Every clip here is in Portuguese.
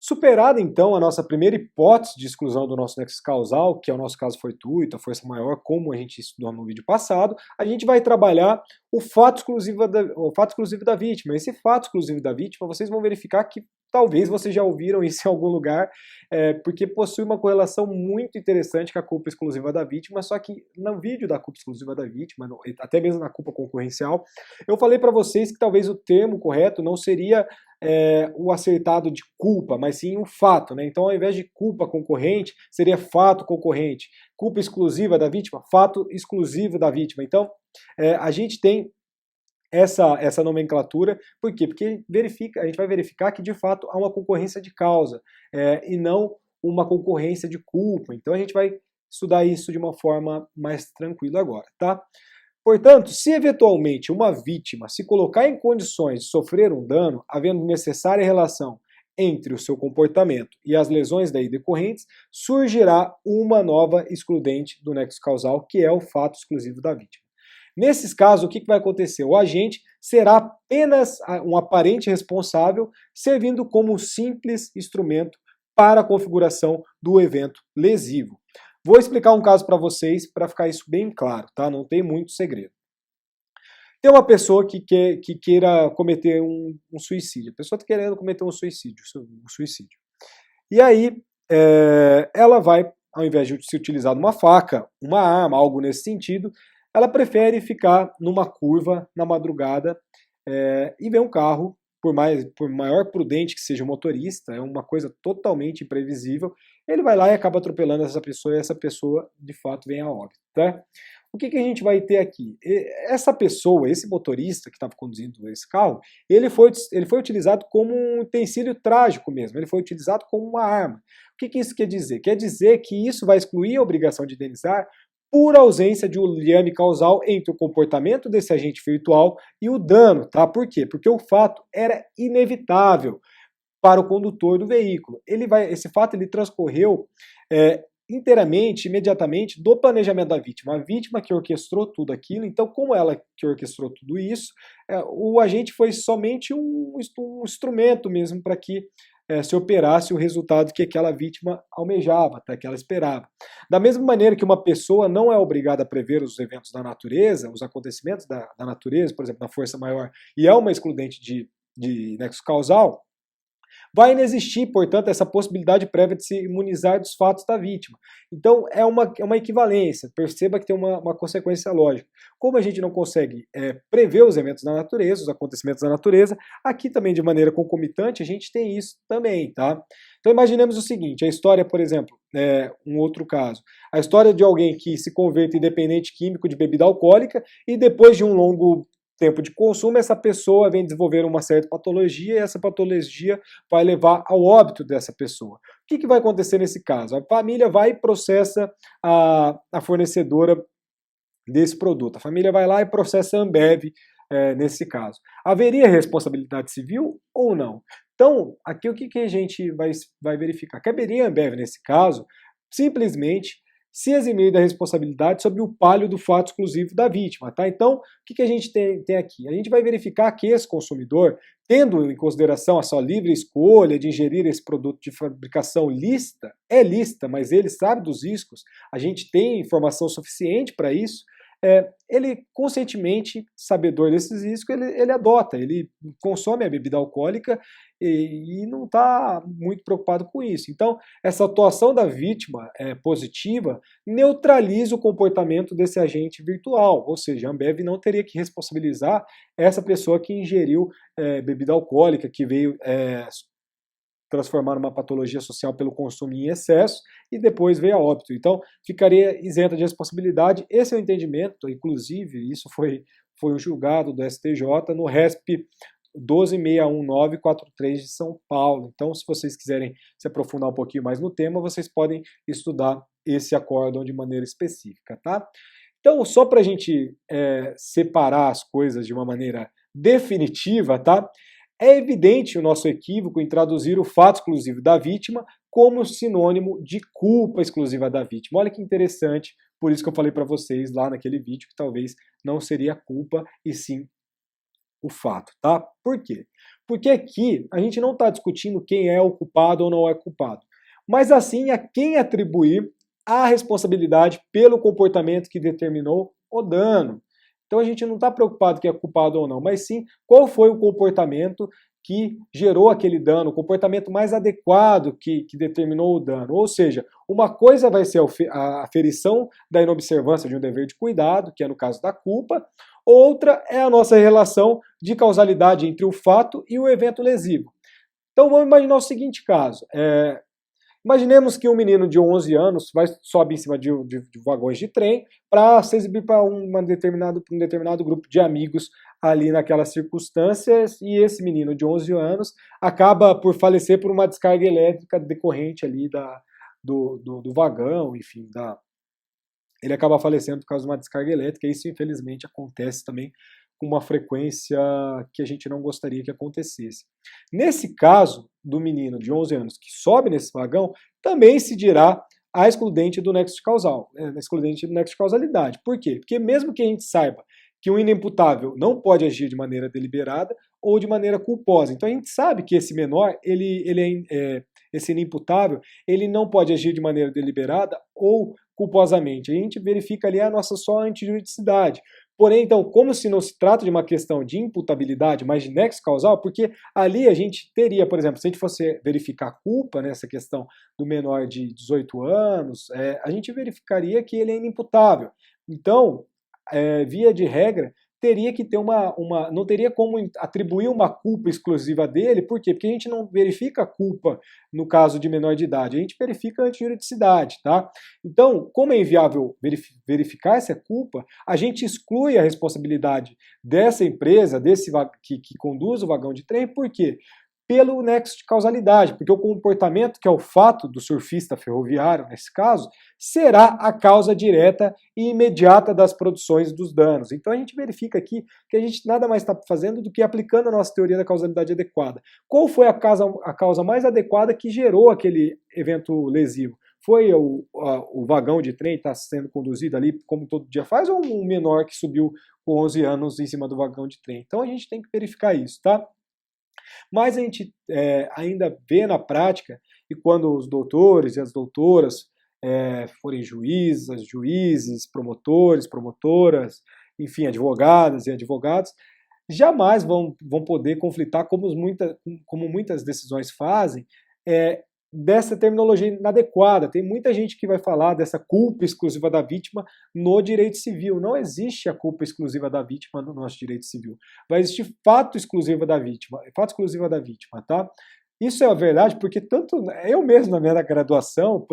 Superada então a nossa primeira hipótese de exclusão do nosso nexo causal, que é o nosso caso fortuito, a força maior, como a gente estudou no vídeo passado, a gente vai trabalhar o fato exclusivo da vítima. Esse fato exclusivo da vítima, vocês vão verificar que talvez vocês já ouviram isso em algum lugar, porque possui uma correlação muito interessante com a culpa exclusiva da vítima, só que no vídeo da culpa exclusiva da vítima, até mesmo na culpa concorrencial, eu falei para vocês que talvez o termo correto não seria o acertado de culpa, mas sim o fato, né? Então, ao invés de culpa concorrente, seria fato concorrente. Culpa exclusiva da vítima, fato exclusivo da vítima. Então, a gente tem essa nomenclatura, por quê? Porque a gente vai verificar que de fato há uma concorrência de causa e não uma concorrência de culpa. Então a gente vai estudar isso de uma forma mais tranquila agora, tá? Portanto, se eventualmente uma vítima se colocar em condições de sofrer um dano, havendo necessária relação entre o seu comportamento e as lesões daí decorrentes, surgirá uma nova excludente do nexo causal, que é o fato exclusivo da vítima. Nesses casos, o que vai acontecer? O agente será apenas um aparente responsável, servindo como um simples instrumento para a configuração do evento lesivo. Vou explicar um caso para vocês para ficar isso bem claro, tá? Não tem muito segredo. Tem uma pessoa que queira cometer um suicídio. A pessoa está querendo cometer um suicídio. E aí, ela vai, ao invés de se utilizar de uma faca, uma arma, algo nesse sentido, ela prefere ficar numa curva na madrugada e ver um carro, por maior prudente que seja o motorista, é uma coisa totalmente imprevisível, ele vai lá e acaba atropelando essa pessoa e essa pessoa de fato vem a óbito, tá? O que a gente vai ter aqui? Essa pessoa, esse motorista que estava conduzindo esse carro, ele foi utilizado como um utensílio trágico mesmo, ele foi utilizado como uma arma. O que isso quer dizer? Quer dizer que isso vai excluir a obrigação de indenizar por ausência de um liame causal entre o comportamento desse agente virtual e o dano, tá? Por quê? Porque o fato era inevitável para o condutor do veículo. Esse fato ele transcorreu inteiramente, imediatamente, do planejamento da vítima. A vítima que orquestrou tudo aquilo, então, como ela que orquestrou tudo isso, o agente foi somente um instrumento mesmo para que se operasse o resultado que aquela vítima almejava, tá, que ela esperava. Da mesma maneira que uma pessoa não é obrigada a prever os eventos da natureza, os acontecimentos da natureza, por exemplo, na força maior, e é uma excludente de nexo causal, vai inexistir, portanto, essa possibilidade prévia de se imunizar dos fatos da vítima. Então, é uma equivalência. Perceba que tem uma consequência lógica. Como a gente não consegue prever os eventos da natureza, os acontecimentos da natureza, aqui também, de maneira concomitante, a gente tem isso também, tá? Então, imaginemos o seguinte, a história, por exemplo, um outro caso. A história de alguém que se converte em dependente químico de bebida alcoólica e depois de um longo tempo de consumo, essa pessoa vem desenvolver uma certa patologia e essa patologia vai levar ao óbito dessa pessoa. O que vai acontecer nesse caso? A família vai e processa a fornecedora desse produto. A família vai lá e processa a Ambev nesse caso. Haveria responsabilidade civil ou não? Então, aqui o que a gente vai verificar? Caberia a Ambev nesse caso simplesmente se eximir da responsabilidade sobre o palio do fato exclusivo da vítima, tá? Então, o que a gente tem aqui? A gente vai verificar que esse consumidor, tendo em consideração a sua livre escolha de ingerir esse produto de fabricação lícita, mas ele sabe dos riscos, a gente tem informação suficiente para isso, ele conscientemente, sabedor desses riscos, ele adota, ele consome a bebida alcoólica e não está muito preocupado com isso. Então, essa atuação da vítima positiva neutraliza o comportamento desse agente virtual, ou seja, a Ambev não teria que responsabilizar essa pessoa que ingeriu bebida alcoólica, que veio transformar numa patologia social pelo consumo em excesso e depois veio a óbito. Então, ficaria isenta de responsabilidade. Esse é o entendimento, inclusive, isso foi um julgado do STJ no RESP 1261943 de São Paulo. Então, se vocês quiserem se aprofundar um pouquinho mais no tema, vocês podem estudar esse acórdão de maneira específica, tá? Então, só para a gente separar as coisas de uma maneira definitiva, tá? É evidente o nosso equívoco em traduzir o fato exclusivo da vítima como sinônimo de culpa exclusiva da vítima. Olha que interessante, por isso que eu falei para vocês lá naquele vídeo que talvez não seria culpa e sim o fato, tá? Por quê? Porque aqui a gente não está discutindo quem é o culpado ou não é culpado, mas assim a quem atribuir a responsabilidade pelo comportamento que determinou o dano. Então a gente não está preocupado quem é culpado ou não, mas sim qual foi o comportamento que gerou aquele dano, o comportamento mais adequado que determinou o dano. Ou seja, uma coisa vai ser a aferição da inobservância de um dever de cuidado, que é no caso da culpa, outra é a nossa relação de causalidade entre o fato e o evento lesivo. Então vamos imaginar o seguinte caso. Imaginemos que um menino de 11 anos sobe em cima de vagões de trem para se exibir para um determinado grupo de amigos ali naquelas circunstâncias, e esse menino de 11 anos acaba por falecer por uma descarga elétrica decorrente ali do vagão, enfim, ele acaba falecendo por causa de uma descarga elétrica, e isso infelizmente acontece também com uma frequência que a gente não gostaria que acontecesse. Nesse caso do menino de 11 anos que sobe nesse vagão, também se dirá a excludente do nexo de causal, excludente do nexo de causalidade. Por quê? Porque mesmo que a gente saiba que um inimputável não pode agir de maneira deliberada ou de maneira culposa, então a gente sabe que esse menor, esse inimputável, ele não pode agir de maneira deliberada ou culposamente. A gente verifica ali a nossa só antijuridicidade. Porém, então, como se não se trata de uma questão de imputabilidade, mas de nexo causal, porque ali a gente teria, por exemplo, se a gente fosse verificar a culpa nessa questão do menor de 18 anos, a gente verificaria que ele é inimputável. Então, via de regra, teria que ter não teria como atribuir uma culpa exclusiva dele. Por quê? Porque a gente não verifica a culpa no caso de menor de idade, a gente verifica a antijuridicidade, tá? Então, como é inviável verificar essa culpa, a gente exclui a responsabilidade dessa empresa, que conduz o vagão de trem. Por quê? Pelo nexo de causalidade, porque o comportamento, que é o fato do surfista ferroviário, nesse caso, será a causa direta e imediata das produções dos danos. Então a gente verifica aqui que a gente nada mais está fazendo do que aplicando a nossa teoria da causalidade adequada. Qual foi a causa mais adequada que gerou aquele evento lesivo? Foi o vagão de trem está sendo conduzido ali como todo dia faz, ou um menor que subiu com 11 anos em cima do vagão de trem? Então a gente tem que verificar isso, tá? Mas a gente ainda vê na prática, e quando os doutores e as doutoras forem juízes, promotores, promotoras, enfim, advogadas e advogados, jamais vão poder conflitar, como muitas decisões fazem, dessa terminologia inadequada. Tem muita gente que vai falar dessa culpa exclusiva da vítima no direito civil. Não existe a culpa exclusiva da vítima no nosso direito civil. Vai existir fato exclusivo da vítima, tá? Isso é a verdade porque tanto eu mesmo na minha graduação,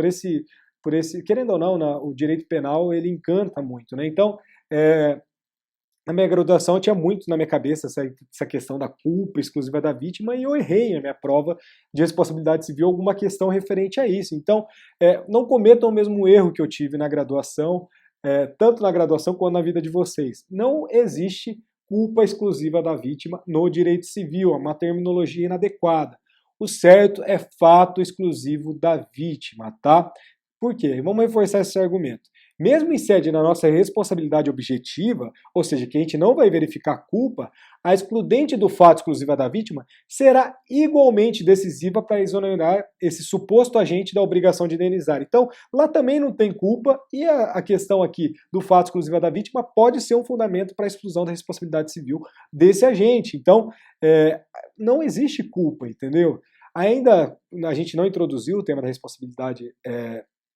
querendo ou não, o direito penal ele encanta muito, né? Então, na minha graduação eu tinha muito na minha cabeça essa questão da culpa exclusiva da vítima, e eu errei na minha prova de responsabilidade civil alguma questão referente a isso. Então, não cometam o mesmo erro que eu tive na graduação, tanto na graduação quanto na vida de vocês. Não existe culpa exclusiva da vítima no direito civil, é uma terminologia inadequada. O certo é fato exclusivo da vítima, tá? Por quê? Vamos reforçar esse argumento. Mesmo em sede na nossa responsabilidade objetiva, ou seja, que a gente não vai verificar a culpa, a excludente do fato exclusiva da vítima será igualmente decisiva para exonerar esse suposto agente da obrigação de indenizar. Então, lá também não tem culpa, e a questão aqui do fato exclusiva da vítima pode ser um fundamento para a exclusão da responsabilidade civil desse agente. Então, não existe culpa, entendeu? Ainda a gente não introduziu o tema da responsabilidade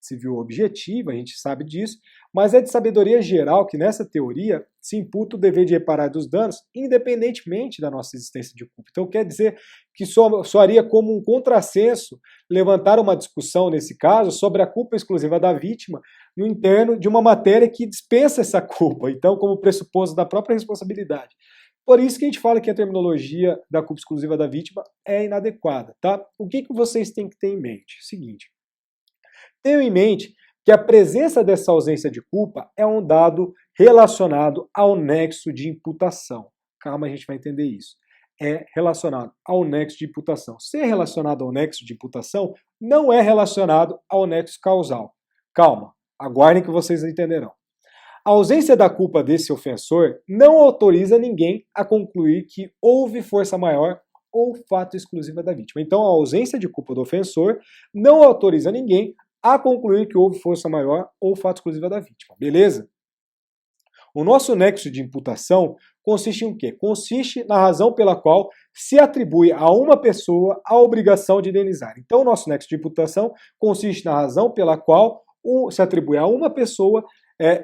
civil objetiva, a gente sabe disso, mas é de sabedoria geral que nessa teoria se imputa o dever de reparar dos danos independentemente da nossa existência de culpa. Então quer dizer que soaria como um contrassenso levantar uma discussão nesse caso sobre a culpa exclusiva da vítima no interno de uma matéria que dispensa essa culpa, então como pressuposto da própria responsabilidade. Por isso que a gente fala que a terminologia da culpa exclusiva da vítima é inadequada, tá? O que vocês têm que ter em mente? É o seguinte: tenham em mente que a presença dessa ausência de culpa é um dado relacionado ao nexo de imputação. Calma, a gente vai entender isso. É relacionado ao nexo de imputação. Ser relacionado ao nexo de imputação não é relacionado ao nexo causal. Calma, aguardem que vocês entenderão. A ausência da culpa desse ofensor não autoriza ninguém a concluir que houve força maior ou fato exclusiva da vítima. Então, a ausência de culpa do ofensor não autoriza ninguém a concluir que houve força maior ou fato exclusiva da vítima. Beleza? O nosso nexo de imputação consiste em quê? Consiste na razão pela qual se atribui a uma pessoa a obrigação de indenizar. Então, o nosso nexo de imputação consiste na razão pela qual se atribui a uma pessoa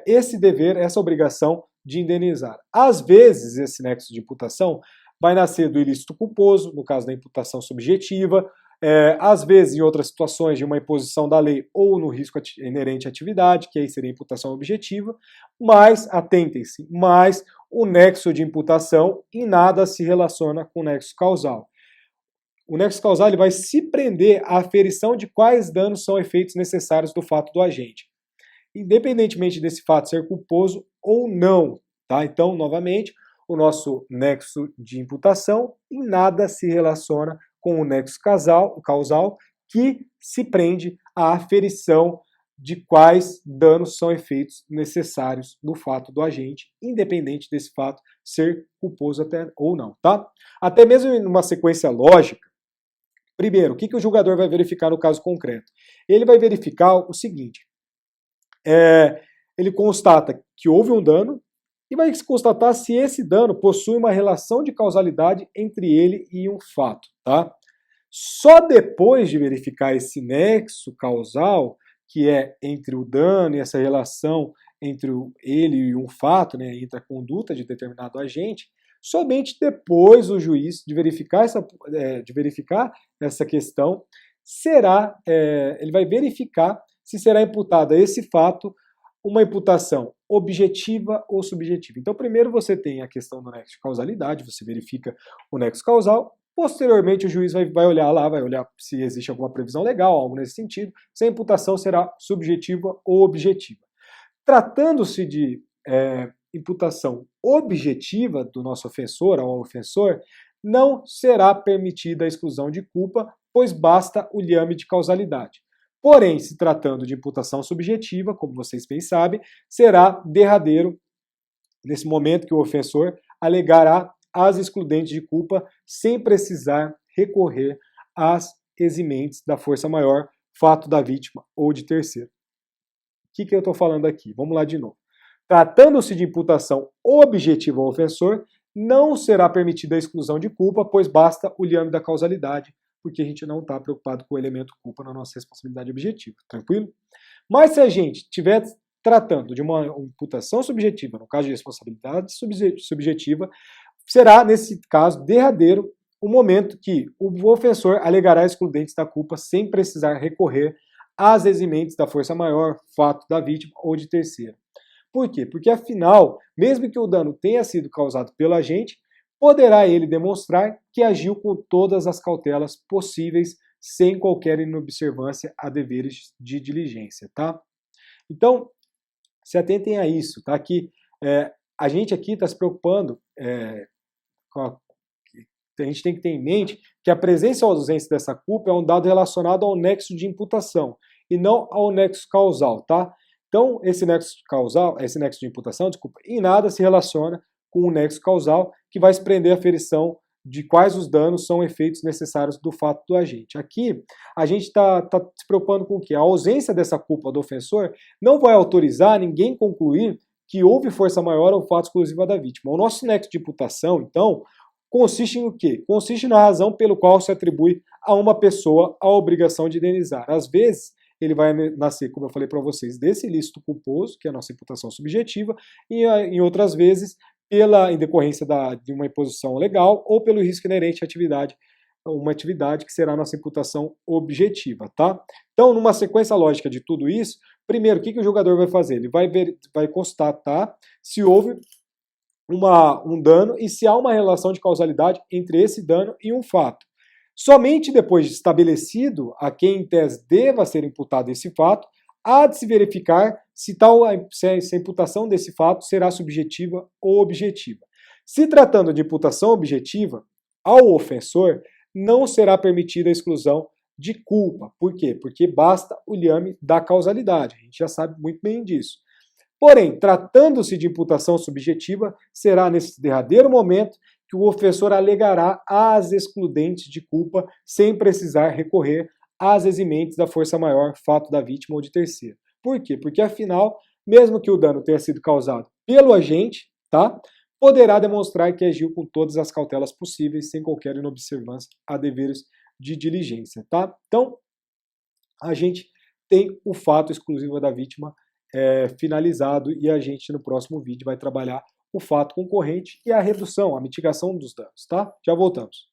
esse dever, essa obrigação de indenizar. Às vezes, esse nexo de imputação vai nascer do ilícito culposo, no caso da imputação subjetiva, às vezes em outras situações de uma imposição da lei ou no risco inerente à atividade, que aí seria imputação objetiva, mas, atentem-se, mas o nexo de imputação em nada se relaciona com o nexo causal. O nexo causal ele vai se prender à aferição de quais danos são efeitos necessários do fato do agente, independentemente desse fato ser culposo ou não. Tá? Então, novamente, o nosso nexo de imputação em nada se relaciona com o nexo causal que se prende à aferição de quais danos são efeitos necessários do fato do agente, independente desse fato ser culposo até ou não, tá? Até mesmo em uma sequência lógica, primeiro, o que o julgador vai verificar no caso concreto? Ele vai verificar o seguinte, ele constata que houve um dano e vai constatar se esse dano possui uma relação de causalidade entre ele e um fato, tá? Só depois de verificar esse nexo causal, que é entre o dano e essa relação entre ele e um fato, né, entre a conduta de determinado agente, somente depois o juiz de verificar essa questão, ele vai verificar se será imputada a esse fato uma imputação objetiva ou subjetiva. Então, primeiro você tem a questão do nexo de causalidade, você verifica o nexo causal, posteriormente o juiz vai olhar se existe alguma previsão legal, algo nesse sentido, se a imputação será subjetiva ou objetiva. Tratando-se de imputação objetiva do nosso ofensor ao ofensor, não será permitida a exclusão de culpa, pois basta o liame de causalidade. Porém, se tratando de imputação subjetiva, como vocês bem sabem, será derradeiro nesse momento que o ofensor alegará as excludentes de culpa sem precisar recorrer às eximentes da força maior, fato da vítima ou de terceiro. O que eu estou falando aqui? Vamos lá de novo. Tratando-se de imputação objetiva ao ofensor, não será permitida a exclusão de culpa, pois basta o liame da causalidade, porque a gente não está preocupado com o elemento culpa na nossa responsabilidade objetiva, tranquilo? Mas se a gente estiver tratando de uma imputação subjetiva, no caso de responsabilidade subjetiva, será, nesse caso, derradeiro o momento que o ofensor alegará excludentes da culpa sem precisar recorrer às eximentes da força maior, fato da vítima ou de terceiro. Por quê? Porque, afinal, mesmo que o dano tenha sido causado pelo agente, poderá ele demonstrar que agiu com todas as cautelas possíveis, sem qualquer inobservância a deveres de diligência, tá? Então, se atentem a isso, tá? Que a gente aqui está se preocupando, a gente tem que ter em mente que a presença ou ausência dessa culpa é um dado relacionado ao nexo de imputação e não ao nexo causal, tá? Então, esse nexo de imputação, em nada se relaciona com o nexo causal, que vai se prender a aferição de quais os danos são efeitos necessários do fato do agente. Aqui, a gente está se preocupando com o quê? A ausência dessa culpa do ofensor não vai autorizar ninguém concluir que houve força maior ao fato exclusivo da vítima. O nosso nexo de imputação, então, consiste em o quê? Consiste na razão pelo qual se atribui a uma pessoa a obrigação de indenizar. Às vezes, ele vai nascer, como eu falei para vocês, desse ilícito culposo, que é a nossa imputação subjetiva, e em outras vezes, em decorrência de uma imposição legal ou pelo risco inerente à atividade, uma atividade que será a nossa imputação objetiva, tá? Então, numa sequência lógica de tudo isso, primeiro, o que o julgador vai fazer? Ele vai constatar se houve um dano e se há uma relação de causalidade entre esse dano e um fato. Somente depois de estabelecido a quem em tese deva ser imputado esse fato, há de se verificar se a imputação desse fato será subjetiva ou objetiva. Se tratando de imputação objetiva, ao ofensor não será permitida a exclusão de culpa. Por quê? Porque basta o liame da causalidade. A gente já sabe muito bem disso. Porém, tratando-se de imputação subjetiva, será nesse derradeiro momento que o ofensor alegará as excludentes de culpa sem precisar recorrer às eximentes da força maior, fato da vítima ou de terceiro. Por quê? Porque afinal, mesmo que o dano tenha sido causado pelo agente, tá? Poderá demonstrar que agiu com todas as cautelas possíveis, sem qualquer inobservância a deveres de diligência, tá? Então, a gente tem o fato exclusivo da vítima finalizado e a gente no próximo vídeo vai trabalhar o fato concorrente e a redução, a mitigação dos danos, tá? Já voltamos.